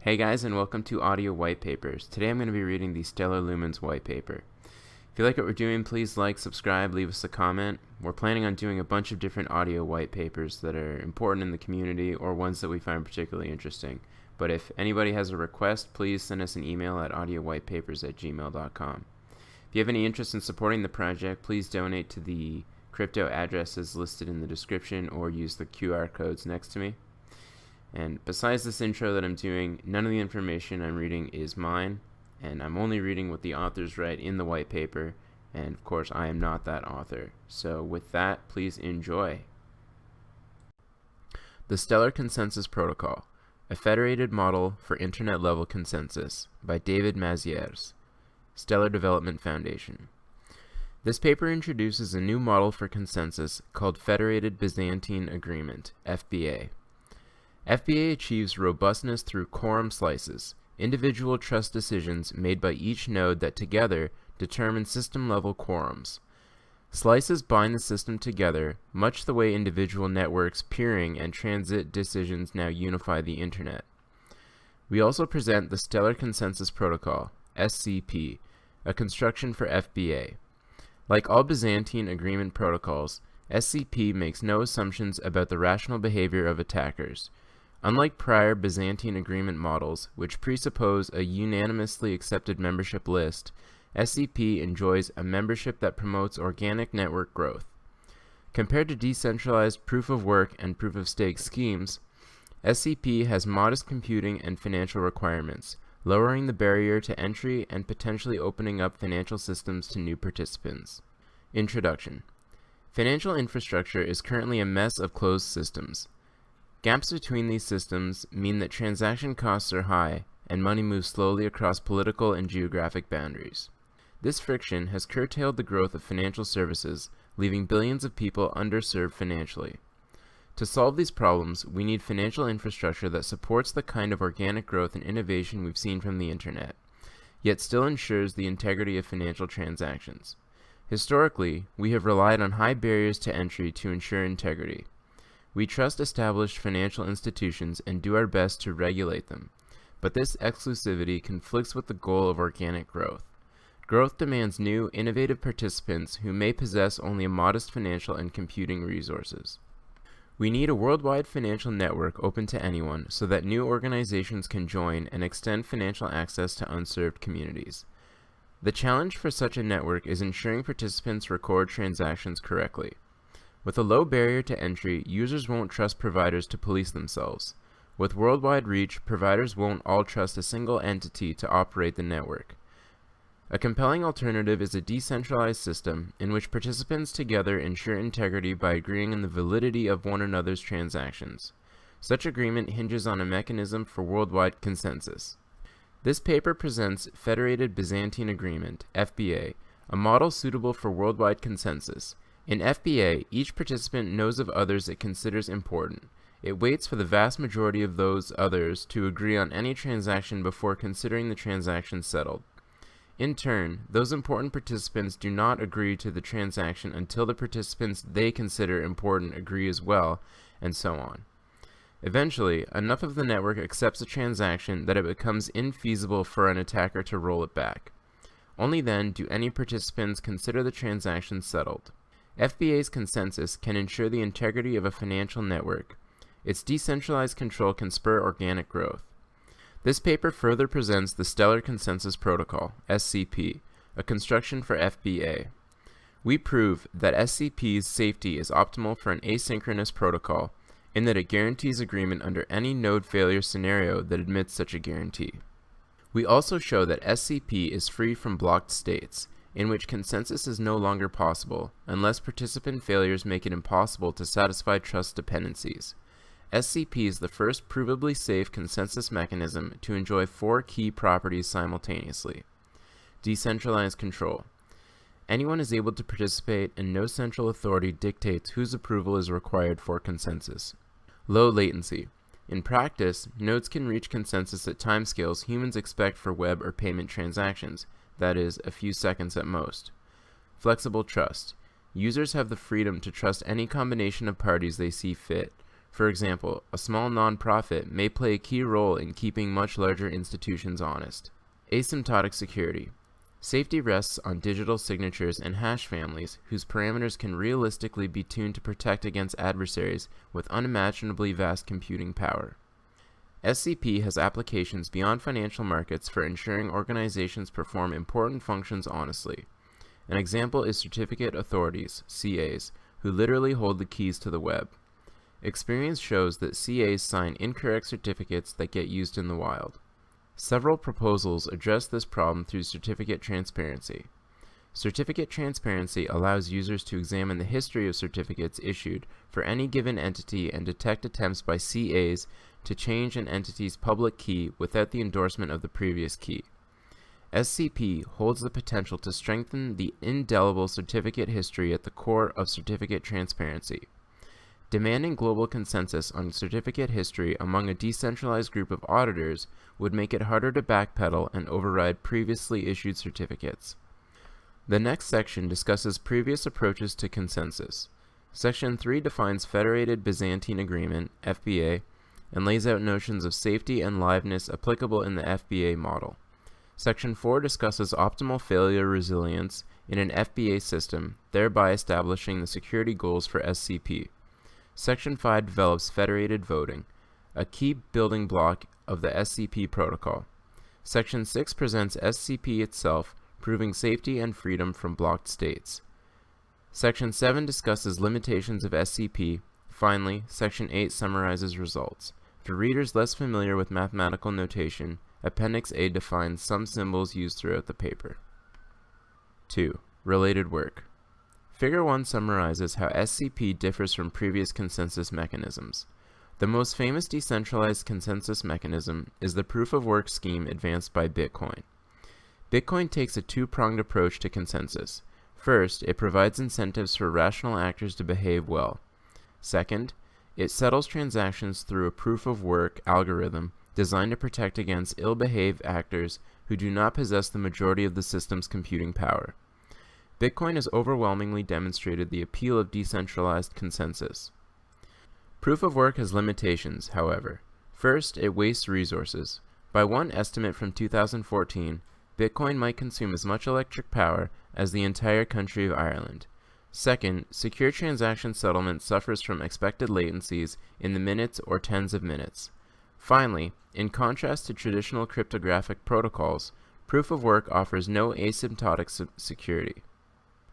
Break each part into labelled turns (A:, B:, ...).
A: Hey guys, and welcome to Audio White Papers. Today I'm going to be reading the Stellar Lumens white paper. If you like what we're doing, please like, subscribe, leave us a comment. We're planning on doing a bunch of different audio white papers that are important in the community or ones that we find particularly interesting. But if anybody has a request, please send us an email at audiowhitepapers@gmail.com. If you have any interest in supporting the project, please donate to the crypto addresses listed in the description or use the QR codes next to me. And besides this intro that I'm doing, none of the information I'm reading is mine, and I'm only reading what the authors write in the white paper, and of course I am not that author. So with that, please enjoy. The Stellar Consensus Protocol, a federated model for internet-level consensus, by David Mazières, Stellar Development Foundation. This paper introduces a new model for consensus called Federated Byzantine Agreement, FBA. FBA achieves robustness through quorum slices, individual trust decisions made by each node that together determine system-level quorums. Slices bind the system together, much the way individual networks peering and transit decisions now unify the Internet. We also present the Stellar Consensus Protocol, SCP, a construction for FBA. Like all Byzantine agreement protocols, SCP makes no assumptions about the rational behavior of attackers. Unlike prior Byzantine agreement models, which presuppose a unanimously accepted membership list, SCP enjoys a membership that promotes organic network growth. Compared to decentralized proof-of-work and proof-of-stake schemes, SCP has modest computing and financial requirements, lowering the barrier to entry and potentially opening up financial systems to new participants. Introduction. Financial infrastructure is currently a mess of closed systems. Gaps between these systems mean that transaction costs are high and money moves slowly across political and geographic boundaries. This friction has curtailed the growth of financial services, leaving billions of people underserved financially. To solve these problems, we need financial infrastructure that supports the kind of organic growth and innovation we've seen from the Internet, yet still ensures the integrity of financial transactions. Historically, we have relied on high barriers to entry to ensure integrity. We trust established financial institutions and do our best to regulate them, but this exclusivity conflicts with the goal of organic growth. Growth demands new, innovative participants who may possess only a modest financial and computing resources. We need a worldwide financial network open to anyone so that new organizations can join and extend financial access to unserved communities. The challenge for such a network is ensuring participants record transactions correctly. With a low barrier to entry, users won't trust providers to police themselves. With worldwide reach, providers won't all trust a single entity to operate the network. A compelling alternative is a decentralized system in which participants together ensure integrity by agreeing on the validity of one another's transactions. Such agreement hinges on a mechanism for worldwide consensus. This paper presents Federated Byzantine Agreement, FBA, a model suitable for worldwide consensus. In FBA, each participant knows of others it considers important. It waits for the vast majority of those others to agree on any transaction before considering the transaction settled. In turn, those important participants do not agree to the transaction until the participants they consider important agree as well, and so on. Eventually, enough of the network accepts a transaction that it becomes infeasible for an attacker to roll it back. Only then do any participants consider the transaction settled. FBA's consensus can ensure the integrity of a financial network. Its decentralized control can spur organic growth. This paper further presents the Stellar Consensus Protocol, SCP, a construction for FBA. We prove that SCP's safety is optimal for an asynchronous protocol, in that it guarantees agreement under any node failure scenario that admits such a guarantee. We also show that SCP is free from blocked states, in which consensus is no longer possible unless participant failures make it impossible to satisfy trust dependencies. SCP is the first provably safe consensus mechanism to enjoy 4 key properties simultaneously. Decentralized control. Anyone is able to participate and no central authority dictates whose approval is required for consensus. Low latency. In practice, nodes can reach consensus at timescales humans expect for web or payment transactions, that is, a few seconds at most. Flexible trust. Users have the freedom to trust any combination of parties they see fit. For example, a small nonprofit may play a key role in keeping much larger institutions honest. Asymptotic security. Safety rests on digital signatures and hash families whose parameters can realistically be tuned to protect against adversaries with unimaginably vast computing power. SCP has applications beyond financial markets for ensuring organizations perform important functions honestly. An example is certificate authorities, CAs, who literally hold the keys to the web. Experience shows that CAs sign incorrect certificates that get used in the wild. Several proposals address this problem through certificate transparency. Certificate transparency allows users to examine the history of certificates issued for any given entity and detect attempts by CAs to change an entity's public key without the endorsement of the previous key. SCP holds the potential to strengthen the indelible certificate history at the core of certificate transparency. Demanding global consensus on certificate history among a decentralized group of auditors would make it harder to backpedal and override previously issued certificates. The next section discusses previous approaches to consensus. Section 3 defines Federated Byzantine Agreement, FBA, and lays out notions of safety and liveness applicable in the FBA model. Section 4 discusses optimal failure resilience in an FBA system, thereby establishing the security goals for SCP. Section 5 develops federated voting, a key building block of the SCP protocol. Section 6 presents SCP itself, proving safety and freedom from blocked states. Section 7 discusses limitations of SCP. Finally, Section 8 summarizes results. For readers less familiar with mathematical notation, Appendix A defines some symbols used throughout the paper. 2. Related work. Figure 1 summarizes how SCP differs from previous consensus mechanisms. The most famous decentralized consensus mechanism is the proof-of-work scheme advanced by Bitcoin. Bitcoin takes a two-pronged approach to consensus. First, it provides incentives for rational actors to behave well. Second, it settles transactions through a proof-of-work algorithm designed to protect against ill-behaved actors who do not possess the majority of the system's computing power. Bitcoin has overwhelmingly demonstrated the appeal of decentralized consensus. Proof of work has limitations, however. First, it wastes resources. By one estimate from 2014, Bitcoin might consume as much electric power as the entire country of Ireland. Second, secure transaction settlement suffers from expected latencies in the minutes or tens of minutes. Finally, in contrast to traditional cryptographic protocols, proof of work offers no asymptotic security.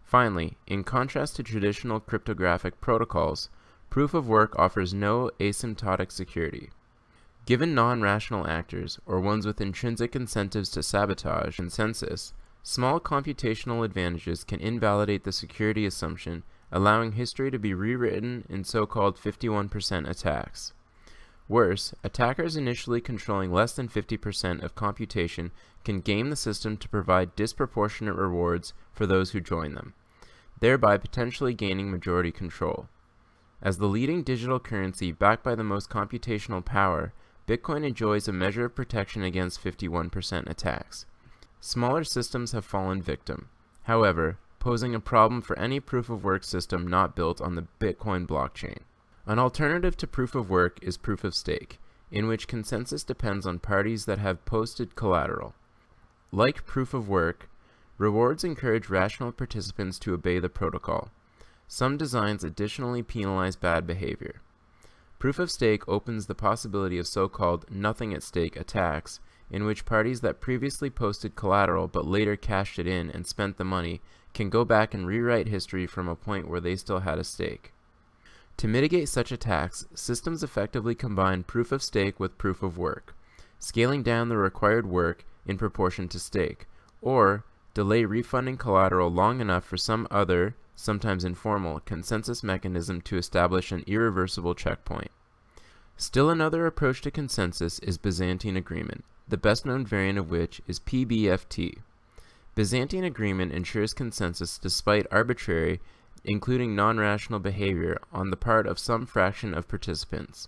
A: Finally, in contrast to traditional cryptographic protocols, proof of work offers no asymptotic security. Given non-rational actors, or ones with intrinsic incentives to sabotage consensus, small computational advantages can invalidate the security assumption, allowing history to be rewritten in so-called 51% attacks. Worse, attackers initially controlling less than 50% of computation can game the system to provide disproportionate rewards for those who join them, thereby potentially gaining majority control. As the leading digital currency backed by the most computational power, Bitcoin enjoys a measure of protection against 51% attacks. Smaller systems have fallen victim, however, posing a problem for any proof-of-work system not built on the Bitcoin blockchain. An alternative to proof-of-work is proof-of-stake, in which consensus depends on parties that have posted collateral. Like proof-of-work, rewards encourage rational participants to obey the protocol. Some designs additionally penalize bad behavior. Proof-of-stake opens the possibility of so-called nothing-at-stake attacks, in which parties that previously posted collateral but later cashed it in and spent the money can go back and rewrite history from a point where they still had a stake. To mitigate such attacks, systems effectively combine proof-of-stake with proof-of-work, scaling down the required work in proportion to stake, or delay refunding collateral long enough for some other, sometimes informal, consensus mechanism to establish an irreversible checkpoint. Still another approach to consensus is Byzantine Agreement, the best-known variant of which is PBFT. Byzantine Agreement ensures consensus despite arbitrary, including non-rational behavior on the part of some fraction of participants.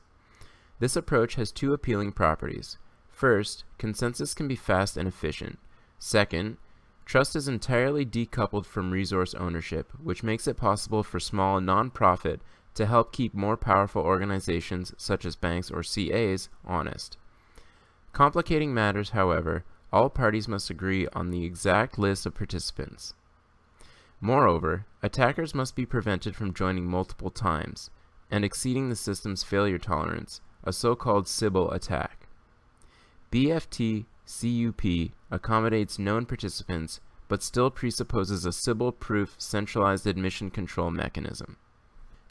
A: This approach has two appealing properties. First, consensus can be fast and efficient. Second, trust is entirely decoupled from resource ownership, which makes it possible for small non-profit, to help keep more powerful organizations such as banks or CAs honest. Complicating matters, however, all parties must agree on the exact list of participants. Moreover, attackers must be prevented from joining multiple times and exceeding the system's failure tolerance, a so-called Sybil attack. BFT-CUP accommodates known participants but still presupposes a Sybil-proof centralized admission control mechanism.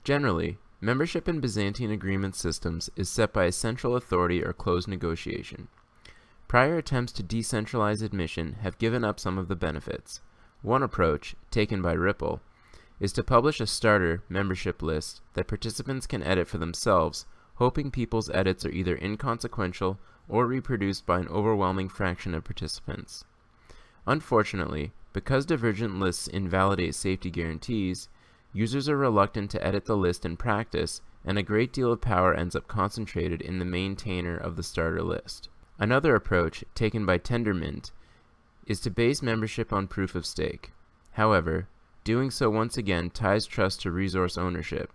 A: Generally, membership in Byzantine agreement systems is set by a central authority or closed negotiation. Prior attempts to decentralize admission have given up some of the benefits. One approach, taken by Ripple, is to publish a starter membership list that participants can edit for themselves, hoping people's edits are either inconsequential or reproduced by an overwhelming fraction of participants. Unfortunately, because divergent lists invalidate safety guarantees, users are reluctant to edit the list in practice, and a great deal of power ends up concentrated in the maintainer of the starter list. Another approach, taken by Tendermint, is to base membership on proof of stake. However, doing so once again ties trust to resource ownership.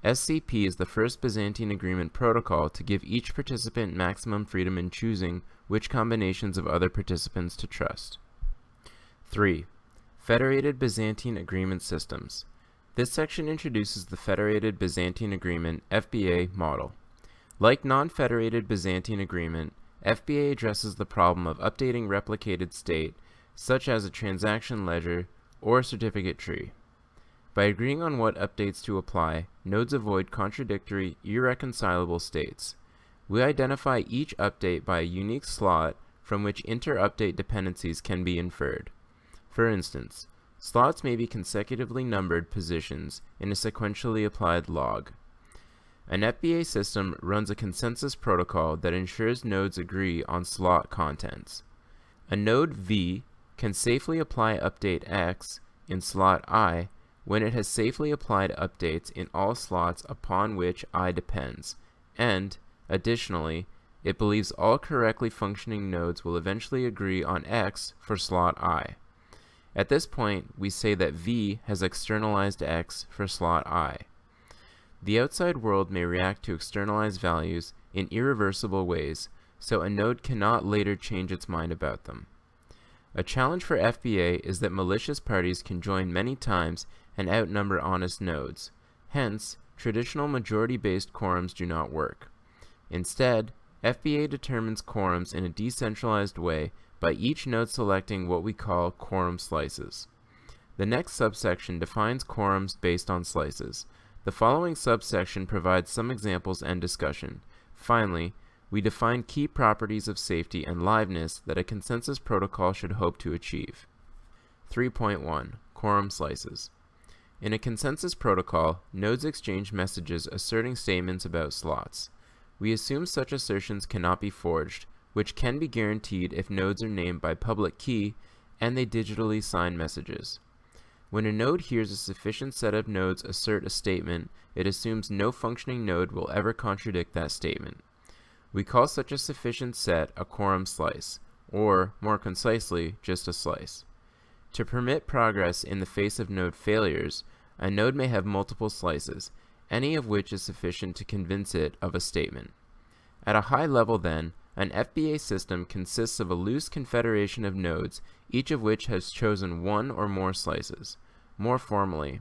A: SCP is the first Byzantine agreement protocol to give each participant maximum freedom in choosing which combinations of other participants to trust. 3. Federated Byzantine Agreement Systems. This section introduces the Federated Byzantine Agreement (FBA) model. Like non-federated Byzantine agreement, FBA addresses the problem of updating replicated state, such as a transaction ledger or certificate tree. By agreeing on what updates to apply, nodes avoid contradictory, irreconcilable states. We identify each update by a unique slot from which inter-update dependencies can be inferred. For instance, slots may be consecutively numbered positions in a sequentially applied log. An FBA system runs a consensus protocol that ensures nodes agree on slot contents. A node V can safely apply update X in slot I when it has safely applied updates in all slots upon which I depends, and, additionally, it believes all correctly functioning nodes will eventually agree on X for slot I. At this point, we say that V has externalized X for slot I. The outside world may react to externalized values in irreversible ways, so a node cannot later change its mind about them. A challenge for FBA is that malicious parties can join many times and outnumber honest nodes. Hence, traditional majority-based quorums do not work. Instead, FBA determines quorums in a decentralized way by each node selecting what we call quorum slices. The next subsection defines quorums based on slices. The following subsection provides some examples and discussion. Finally, we define key properties of safety and liveness that a consensus protocol should hope to achieve. 3.1 Quorum Slices. In a consensus protocol, nodes exchange messages asserting statements about slots. We assume such assertions cannot be forged, which can be guaranteed if nodes are named by public key and they digitally sign messages. When a node hears a sufficient set of nodes assert a statement, it assumes no functioning node will ever contradict that statement. We call such a sufficient set a quorum slice, or, more concisely, just a slice. To permit progress in the face of node failures, a node may have multiple slices, any of which is sufficient to convince it of a statement. At a high level then, an FBA system consists of a loose confederation of nodes, each of which has chosen one or more slices. More formally,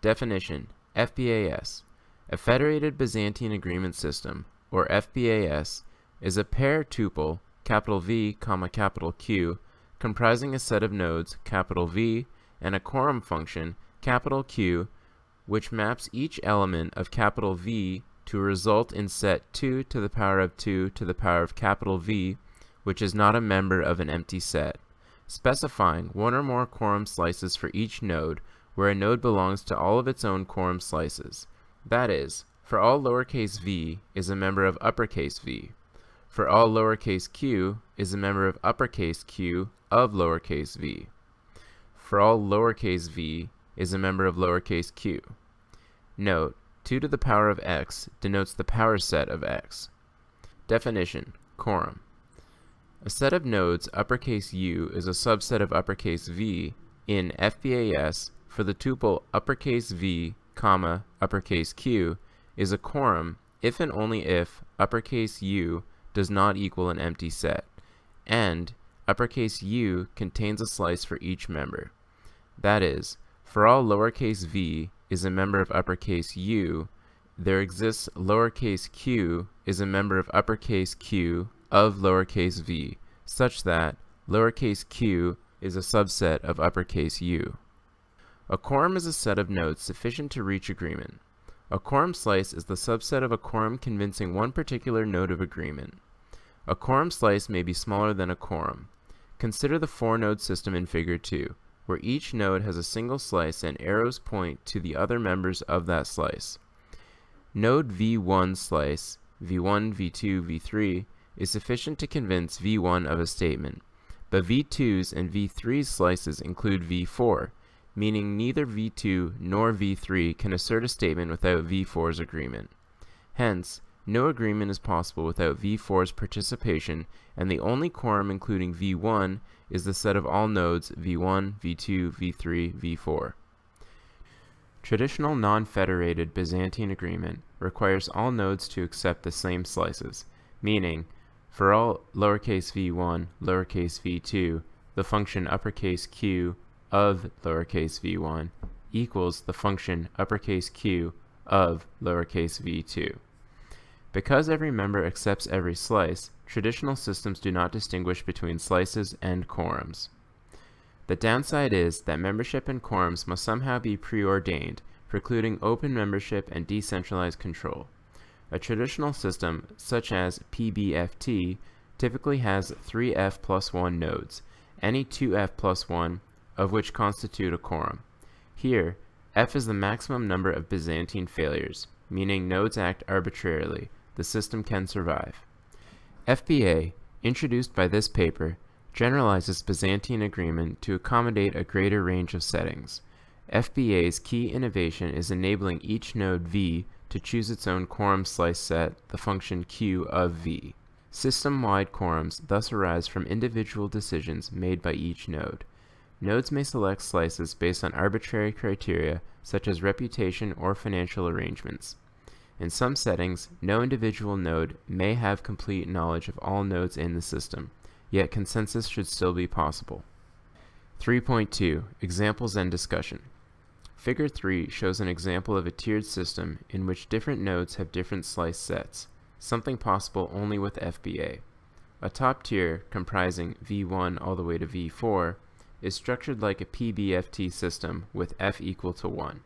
A: definition: FBAS, a Federated Byzantine Agreement System, or FBAS, is a pair tuple, V, Q, comprising a set of nodes, V, and a quorum function, Q, which maps each element of V to result in set 2 to the power of 2 to the power of V, which is not a member of an empty set, specifying one or more quorum slices for each node, where a node belongs to all of its own quorum slices. That is, for all lowercase v is a member of uppercase v. For all lowercase q is a member of uppercase q of lowercase v. For all lowercase v is a member of lowercase q. Note: 2 to the power of x denotes the power set of x. Definition: quorum. A set of nodes uppercase U is a subset of uppercase V in FBAS for the tuple uppercase V, comma, uppercase Q, is a quorum if and only if uppercase U does not equal an empty set, and uppercase U contains a slice for each member. That is, for all lowercase v is a member of uppercase U, there exists lowercase q is a member of uppercase Q of lowercase v, such that lowercase q is a subset of uppercase U. A quorum is a set of nodes sufficient to reach agreement. A quorum slice is the subset of a quorum convincing one particular node of agreement. A quorum slice may be smaller than a quorum. Consider the 4-node system in Figure 2, where each node has a single slice and arrows point to the other members of that slice. Node V1 slice, V1, V2, V3, is sufficient to convince V1 of a statement, but V2's and V3's slices include V4, meaning neither V2 nor V3 can assert a statement without V4's agreement. Hence, no agreement is possible without V4's participation, and the only quorum including V1 is the set of all nodes V1, V2, V3, V4. Traditional non-federated Byzantine agreement requires all nodes to accept the same slices, meaning, for all lowercase v1, lowercase v2, the function uppercase q of lowercase v1 equals the function uppercase q of lowercase v2. Because every member accepts every slice, traditional systems do not distinguish between slices and quorums. The downside is that membership in quorums must somehow be preordained, precluding open membership and decentralized control. A traditional system, such as PBFT, typically has 3f plus 1 nodes, any 2f plus 1 of which constitute a quorum. Here, f is the maximum number of Byzantine failures, meaning nodes act arbitrarily. The system can survive. FBA, introduced by this paper, generalizes Byzantine agreement to accommodate a greater range of settings. FBA's key innovation is enabling each node V to choose its own quorum slice set, the function Q of V. System-wide quorums thus arise from individual decisions made by each node. Nodes may select slices based on arbitrary criteria such as reputation or financial arrangements. In some settings, no individual node may have complete knowledge of all nodes in the system, yet consensus should still be possible. 3.2 Examples and Discussion. Figure 3 shows an example of a tiered system in which different nodes have different slice sets, something possible only with FBA. A top tier, comprising V1 all the way to V4, is structured like a PBFT system with f equal to 1,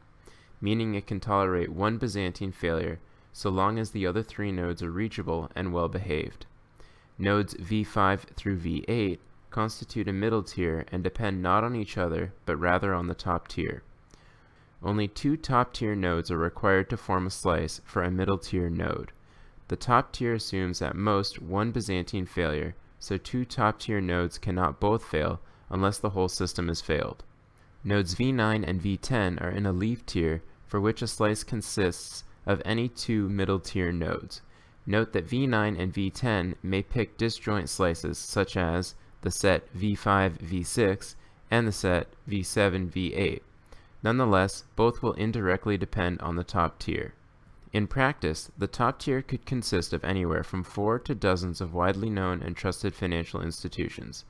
A: meaning it can tolerate one Byzantine failure so long as the other three nodes are reachable and well behaved. Nodes V5 through V8 constitute a middle tier and depend not on each other but rather on the top tier. Only two top tier nodes are required to form a slice for a middle tier node. The top tier assumes at most one Byzantine failure, so two top tier nodes cannot both fail unless the whole system has failed. Nodes V9 and V10 are in a leaf tier for which a slice consists of any two middle tier nodes. Note that V9 and V10 may pick disjoint slices such as the set V5, V6 and the set V7, V8. Nonetheless, both will indirectly depend on the top tier. In practice, the top tier could consist of anywhere from 4 to dozens of widely known and trusted financial institutions.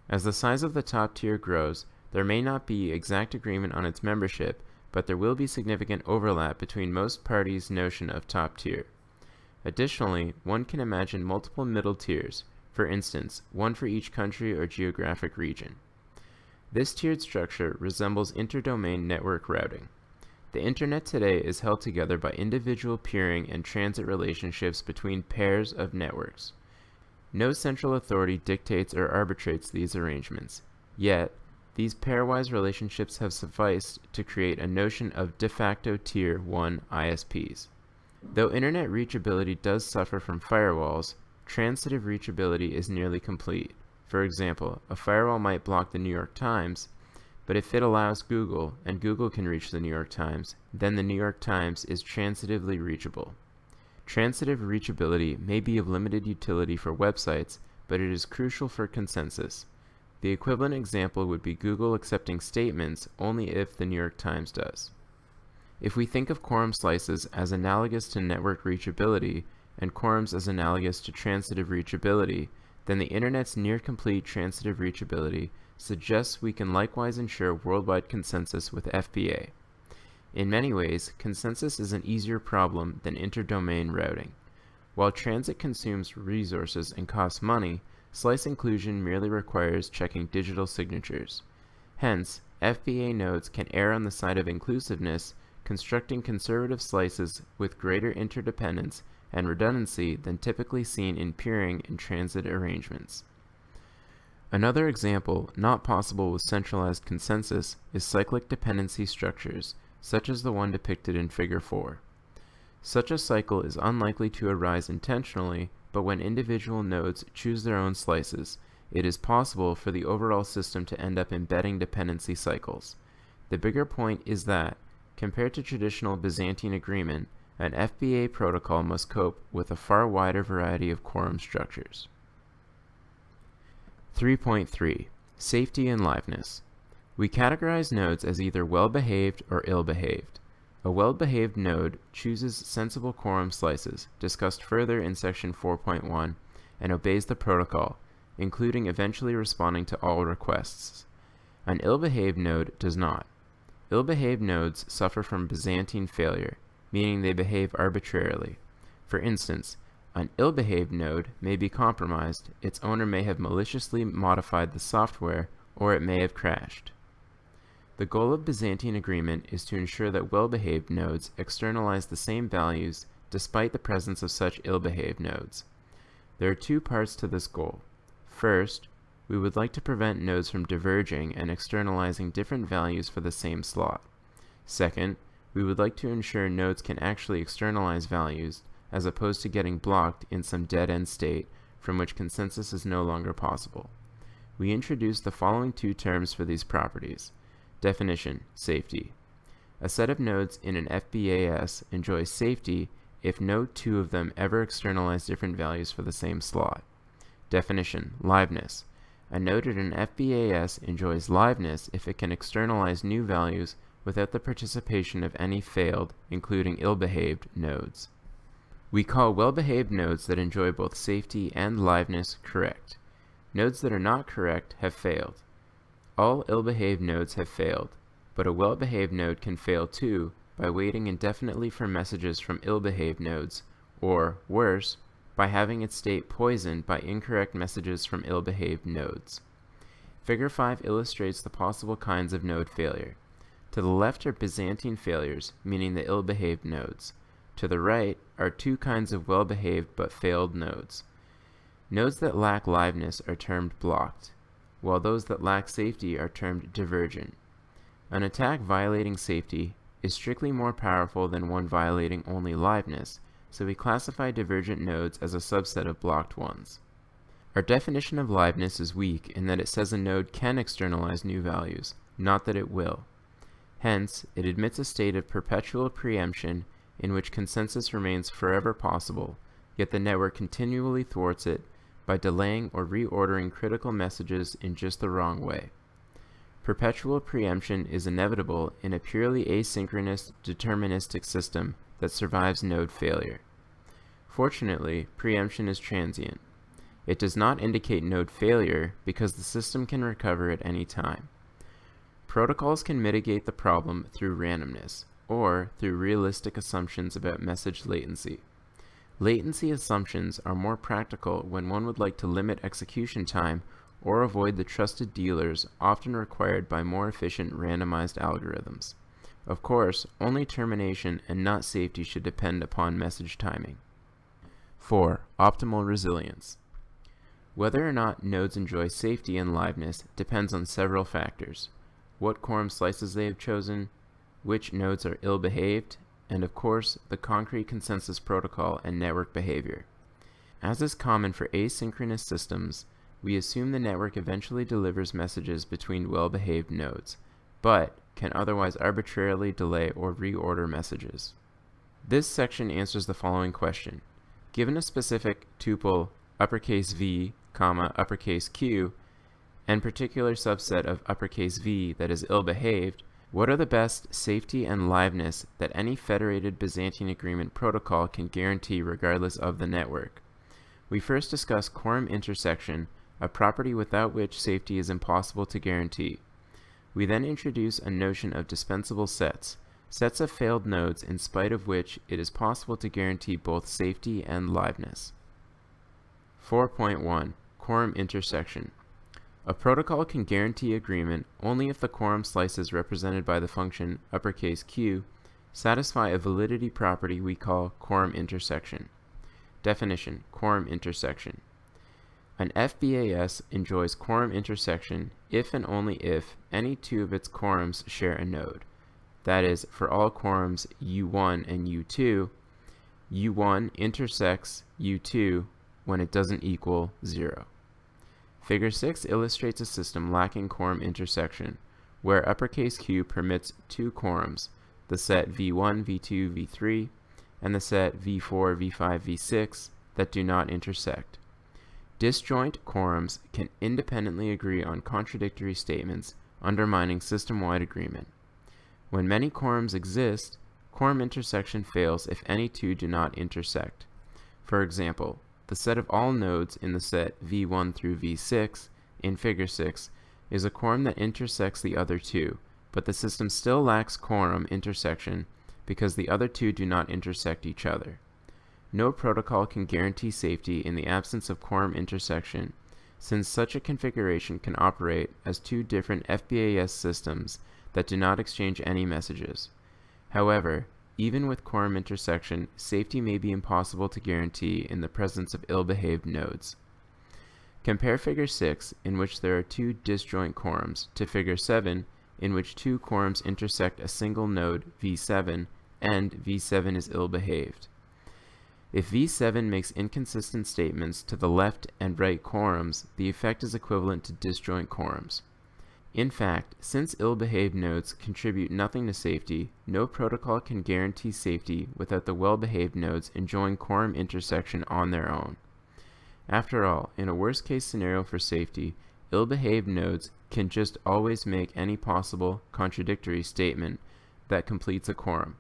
A: As the size of the top tier grows, there may not be exact agreement on its membership, but there will be significant overlap between most parties' notion of top tier. Additionally, one can imagine multiple middle tiers, for instance, one for each country or geographic region. This tiered structure resembles interdomain network routing. The Internet today is held together by individual peering and transit relationships between pairs of networks. No central authority dictates or arbitrates these arrangements, yet these pairwise relationships have sufficed to create a notion of de facto Tier 1 ISPs. Though Internet reachability does suffer from firewalls, transitive reachability is nearly complete. For example, a firewall might block the New York Times, but if it allows Google, and Google can reach the New York Times, then the New York Times is transitively reachable. Transitive reachability may be of limited utility for websites, but it is crucial for consensus. The equivalent example would be Google accepting statements only if the New York Times does. If we think of quorum slices as analogous to network reachability and quorums as analogous to transitive reachability, then the Internet's near-complete transitive reachability suggests we can likewise ensure worldwide consensus with FBA. In many ways, consensus is an easier problem than inter-domain routing. While transit consumes resources and costs money, slice inclusion merely requires checking digital signatures. Hence, FBA nodes can err on the side of inclusiveness, constructing conservative slices with greater interdependence and redundancy than typically seen in peering and transit arrangements. Another example, not possible with centralized consensus, is cyclic dependency structures, such as the one depicted in Figure 4. Such a cycle is unlikely to arise intentionally, but when individual nodes choose their own slices, it is possible for the overall system to end up embedding dependency cycles. The bigger point is that, compared to traditional Byzantine agreement, an FBA protocol must cope with a far wider variety of quorum structures. 3.3. Safety and liveness. We categorize nodes as either well-behaved or ill-behaved. A well-behaved node chooses sensible quorum slices, discussed further in section 4.1, and obeys the protocol, including eventually responding to all requests. An ill-behaved node does not. Ill-behaved nodes suffer from Byzantine failure, meaning they behave arbitrarily. For instance, an ill-behaved node may be compromised, its owner may have maliciously modified the software, or it may have crashed. The goal of Byzantine agreement is to ensure that well-behaved nodes externalize the same values despite the presence of such ill-behaved nodes. There are two parts to this goal. First, we would like to prevent nodes from diverging and externalizing different values for the same slot. Second, we would like to ensure nodes can actually externalize values as opposed to getting blocked in some dead-end state from which consensus is no longer possible. We introduce the following two terms for these properties. Definition: safety. A set of nodes in an FBAS enjoys safety if no two of them ever externalize different values for the same slot. Definition: liveness. A node in an FBAS enjoys liveness if it can externalize new values without the participation of any failed, including ill-behaved, nodes. We call well-behaved nodes that enjoy both safety and liveness correct. Nodes that are not correct have failed. All ill-behaved nodes have failed, but a well-behaved node can fail too by waiting indefinitely for messages from ill-behaved nodes, or, worse, by having its state poisoned by incorrect messages from ill-behaved nodes. Figure 5 illustrates the possible kinds of node failure. To the left are Byzantine failures, meaning the ill-behaved nodes. To the right are two kinds of well-behaved but failed nodes. Nodes that lack liveness are termed blocked, while those that lack safety are termed divergent. An attack violating safety is strictly more powerful than one violating only liveness, so we classify divergent nodes as a subset of blocked ones. Our definition of liveness is weak in that it says a node can externalize new values, not that it will. Hence, it admits a state of perpetual preemption in which consensus remains forever possible, yet the network continually thwarts it by delaying or reordering critical messages in just the wrong way. Perpetual preemption is inevitable in a purely asynchronous, deterministic system that survives node failure. Fortunately, preemption is transient. It does not indicate node failure because the system can recover at any time. Protocols can mitigate the problem through randomness, or through realistic assumptions about message latency. Latency assumptions are more practical when one would like to limit execution time or avoid the trusted dealers often required by more efficient randomized algorithms. Of course, only termination and not safety should depend upon message timing. 4. Optimal resilience. Whether or not nodes enjoy safety and liveness depends on several factors: what quorum slices they have chosen, which nodes are ill-behaved, and of course, the concrete consensus protocol and network behavior. As is common for asynchronous systems, we assume the network eventually delivers messages between well-behaved nodes, but can otherwise arbitrarily delay or reorder messages. This section answers the following question. Given a specific tuple V, Q, and particular subset of V that is ill-behaved, What are the best safety and liveness that any federated Byzantine agreement protocol can guarantee regardless of the network? We first discuss quorum intersection, a property without which safety is impossible to guarantee. We then introduce a notion of dispensable sets, sets of failed nodes in spite of which it is possible to guarantee both safety and liveness. 4.1 Quorum intersection. A protocol can guarantee agreement only if the quorum slices represented by the function Q satisfy a validity property we call quorum intersection. Definition: quorum intersection. An FBAS enjoys quorum intersection if and only if any two of its quorums share a node. That is, for all quorums U1 and U2, U1 intersects U2 when it doesn't equal 0. Figure 6 illustrates a system lacking quorum intersection, where Q permits two quorums, the set V1, V2, V3, and the set V4, V5, V6, that do not intersect. Disjoint quorums can independently agree on contradictory statements, undermining system-wide agreement. When many quorums exist, quorum intersection fails if any two do not intersect. For example, the set of all nodes in the set V1 through V6 in Figure 6 is a quorum that intersects the other two, but the system still lacks quorum intersection because the other two do not intersect each other. No protocol can guarantee safety in the absence of quorum intersection, since such a configuration can operate as two different FBAS systems that do not exchange any messages. However, even with quorum intersection, safety may be impossible to guarantee in the presence of ill-behaved nodes. Compare Figure 6, in which there are two disjoint quorums, to Figure 7, in which two quorums intersect a single node, V7, and V7 is ill-behaved. If V7 makes inconsistent statements to the left and right quorums, the effect is equivalent to disjoint quorums. In fact, since ill-behaved nodes contribute nothing to safety, no protocol can guarantee safety without the well-behaved nodes enjoying quorum intersection on their own. After all, in a worst-case scenario for safety, ill-behaved nodes can just always make any possible contradictory statement that completes a quorum.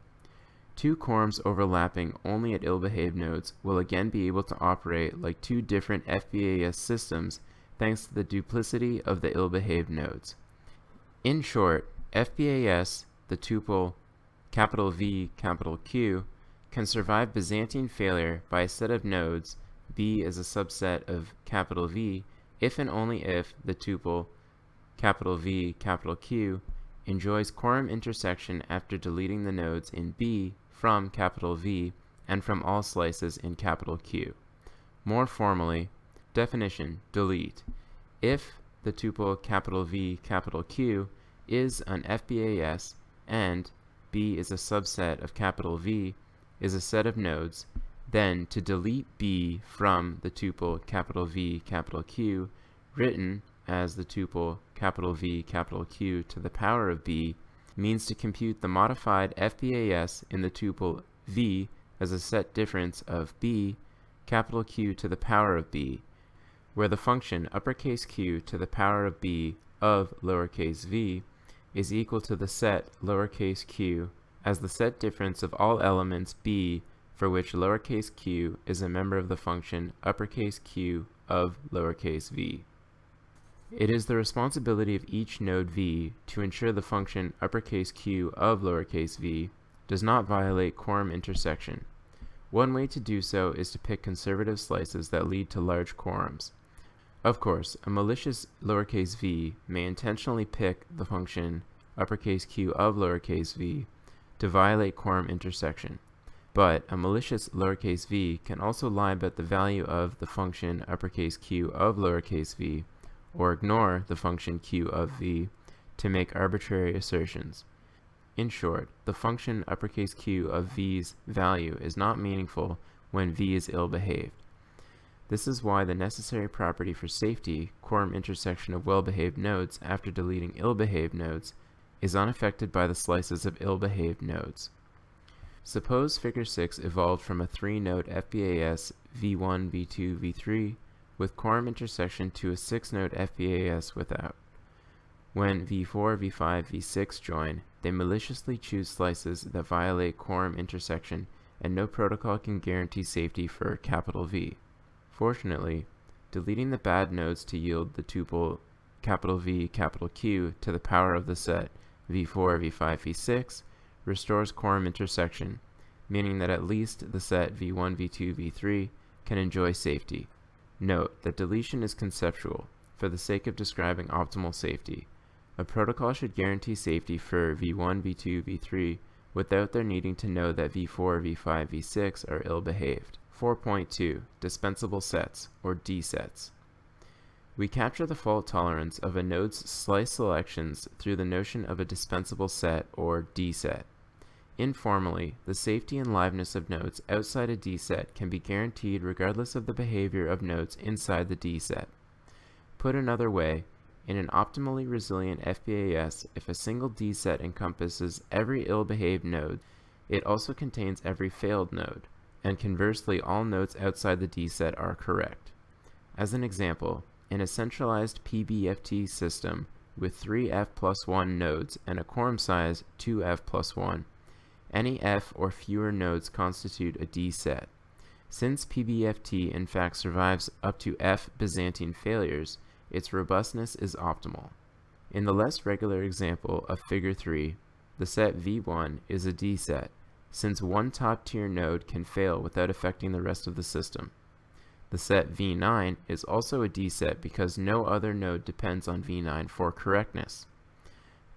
A: Two quorums overlapping only at ill-behaved nodes will again be able to operate like two different FBAS systems thanks to the duplicity of the ill-behaved nodes. In short, FBAS, the tuple V Q, can survive Byzantine failure by a set of nodes, B is a subset of V, if and only if the tuple V Q enjoys quorum intersection after deleting the nodes in B from V and from all slices in Q. More formally, definition: delete. If the tuple V Q is an FBAS and B is a subset of V is a set of nodes, then to delete B from the tuple V Q written as the tuple V Q to the power of B means to compute the modified FBAS in the tuple V as a set difference of B Q to the power of B, where the function Q to the power of B of lowercase v is equal to the set lowercase q as the set difference of all elements B for which lowercase q is a member of the function Q of lowercase v. It is the responsibility of each node V to ensure the function Q of lowercase v does not violate quorum intersection. One way to do so is to pick conservative slices that lead to large quorums. Of course, a malicious lowercase v may intentionally pick the function Q of lowercase v to violate quorum intersection, but a malicious lowercase v can also lie about the value of the function Q of lowercase v or ignore the function q of v to make arbitrary assertions. In short, the function Q of v's value is not meaningful when v is ill-behaved. This is why the necessary property for safety, quorum intersection of well-behaved nodes after deleting ill-behaved nodes, is unaffected by the slices of ill-behaved nodes. Suppose Figure 6 evolved from a 3-node FBAS V1, V2, V3 with quorum intersection to a 6-node FBAS without. When V4, V5, V6 join, they maliciously choose slices that violate quorum intersection, and no protocol can guarantee safety for capital V. Fortunately, deleting the bad nodes to yield the tuple capital V capital Q to the power of the set V4, V5, V6 restores quorum intersection, meaning that at least the set V1, V2, V3 can enjoy safety. Note that deletion is conceptual, for the sake of describing optimal safety. A protocol should guarantee safety for V1, V2, V3 without their needing to know that V4, V5, V6 are ill-behaved. 4.2 Dispensable sets, or D-sets. We capture the fault tolerance of a node's slice selections through the notion of a dispensable set, or D-set. Informally, the safety and liveness of nodes outside a D-set can be guaranteed regardless of the behavior of nodes inside the D-set. Put another way, in an optimally resilient FBAS, if a single D-set encompasses every ill-behaved node, it also contains every failed node, and conversely all nodes outside the D-set are correct. As an example, in a centralized PBFT system with 3 F+1 nodes and a quorum size 2 F+1, any F or fewer nodes constitute a D-set. Since PBFT in fact survives up to F Byzantine failures, its robustness is optimal. In the less regular example of Figure 3, the set V1 is a D-set, since one top-tier node can fail without affecting the rest of the system. The set V9 is also a D-set because no other node depends on V9 for correctness.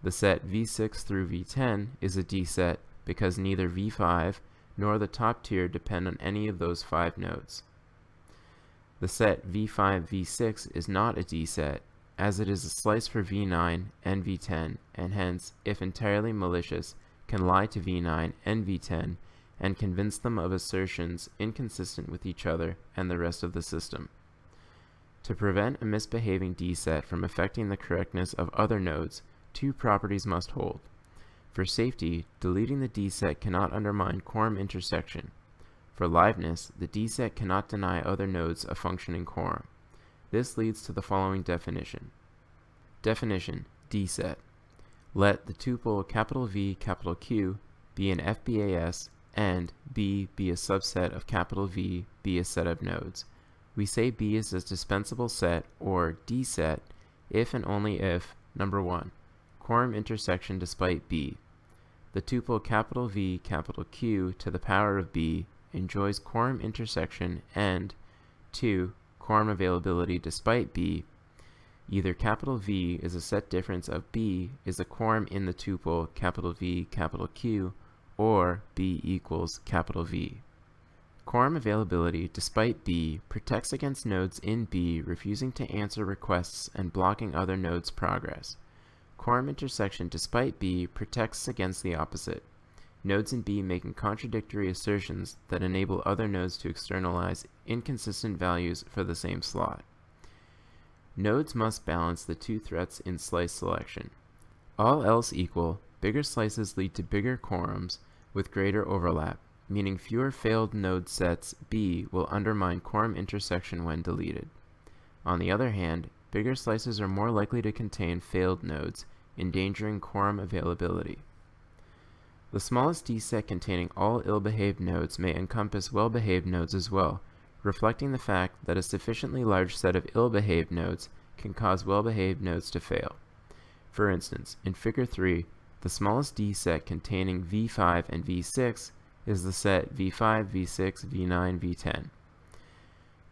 A: The set V6 through V10 is a D-set because neither V5 nor the top tier depend on any of those 5 nodes. The set V5, V6 is not a D-set, as it is a slice for V9 and V10, and hence, if entirely malicious, can lie to V9 and V10 and convince them of assertions inconsistent with each other and the rest of the system. To prevent a misbehaving D-set from affecting the correctness of other nodes, 2 properties must hold. For safety, deleting the D-set cannot undermine quorum intersection. For liveness, the D-set cannot deny other nodes a functioning quorum. This leads to the following definition. Definition: D-set. Let the tuple capital V capital Q be an FBAS and B be a subset of capital V be a set of nodes. We say B is a dispensable set, or D-set, if and only if, number 1, quorum intersection despite B. The tuple capital V capital Q to the power of B enjoys quorum intersection, and 2, quorum availability despite B. Either capital V is a set difference of B is a quorum in the tuple capital V capital Q, or B equals capital V. Quorum availability despite B protects against nodes in B refusing to answer requests and blocking other nodes' progress. Quorum intersection despite B protects against the opposite, nodes in B making contradictory assertions that enable other nodes to externalize inconsistent values for the same slot. Nodes must balance the 2 threats in slice selection. All else equal, bigger slices lead to bigger quorums with greater overlap, meaning fewer failed node sets B will undermine quorum intersection when deleted. On the other hand, bigger slices are more likely to contain failed nodes, endangering quorum availability. The smallest D-set containing all ill-behaved nodes may encompass well-behaved nodes as well, reflecting the fact that a sufficiently large set of ill-behaved nodes can cause well-behaved nodes to fail. For instance, in Figure 3, the smallest D-set containing V5 and V6 is the set V5, V6, V9, V10.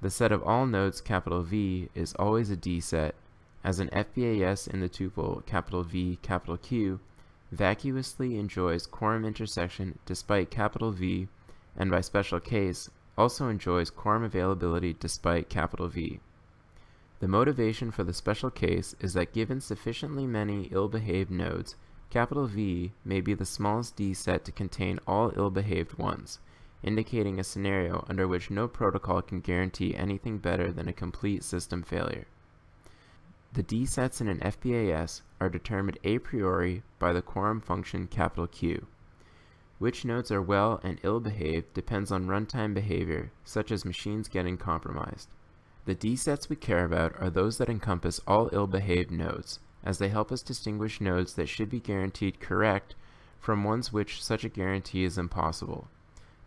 A: The set of all nodes capital V is always a D-set, as an FBAS in the tuple capital V capital Q vacuously enjoys quorum intersection despite capital V, and by special case also enjoys quorum availability despite capital V. The motivation for the special case is that given sufficiently many ill-behaved nodes, capital V may be the smallest D-set to contain all ill-behaved ones, indicating a scenario under which no protocol can guarantee anything better than a complete system failure. The D-sets in an FBAS are determined a priori by the quorum function Q. Which nodes are well and ill-behaved depends on runtime behavior, such as machines getting compromised. The D-sets we care about are those that encompass all ill-behaved nodes, as they help us distinguish nodes that should be guaranteed correct from ones which such a guarantee is impossible.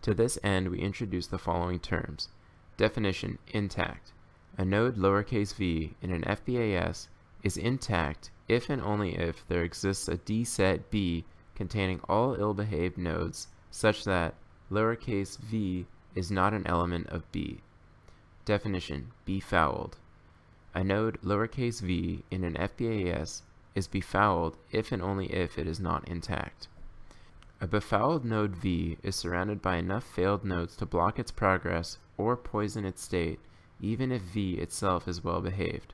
A: To this end, we introduce the following terms. Definition: intact. A node v in an FBAS is intact if and only if there exists a D set B containing all ill-behaved nodes such that v is not an element of B. Definition: befouled. A node v in an FBAS is befouled if and only if it is not intact. A befouled node V is surrounded by enough failed nodes to block its progress or poison its state, even if V itself is well behaved.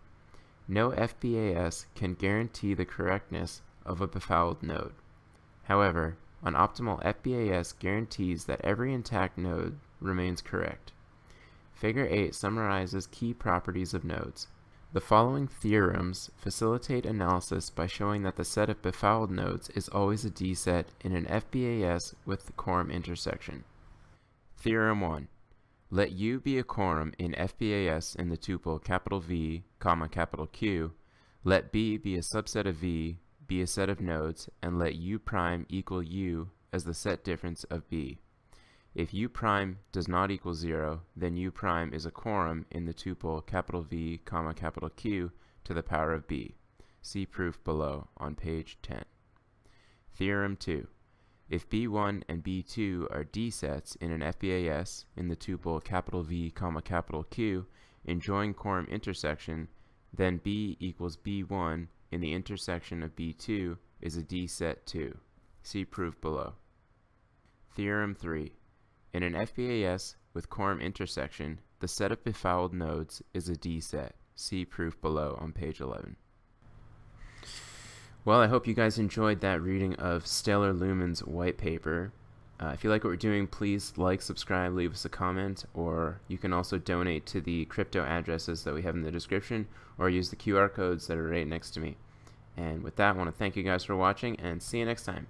A: No FBAS can guarantee the correctness of a befouled node. However, an optimal FBAS guarantees that every intact node remains correct. Figure 8 summarizes key properties of nodes. The following theorems facilitate analysis by showing that the set of befouled nodes is always a D set in an FBAS with the quorum intersection. Theorem 1. Let U be a quorum in FBAS in the tuple V, Q. Let B be a subset of V, be a set of nodes, and let U prime equal U as the set difference of B. If U prime does not equal 0, then U prime is a quorum in the tuple V, Q to the power of B. See proof below on page 10. Theorem 2. If B1 and B2 are D sets in an FBAS in the tuple V, Q enjoying quorum intersection, then B equals B1 in the intersection of B2 is a D set too. See proof below. Theorem 3. In an FBAS with quorum intersection, the set of befouled nodes is a D set. See proof below on page 11. Well, I hope you guys enjoyed that reading of Stellar Lumens' white paper. If you like what we're doing, please like, subscribe, leave us a comment, or you can also donate to the crypto addresses that we have in the description, or use the QR codes that are right next to me. And with that, I want to thank you guys for watching, and see you next time.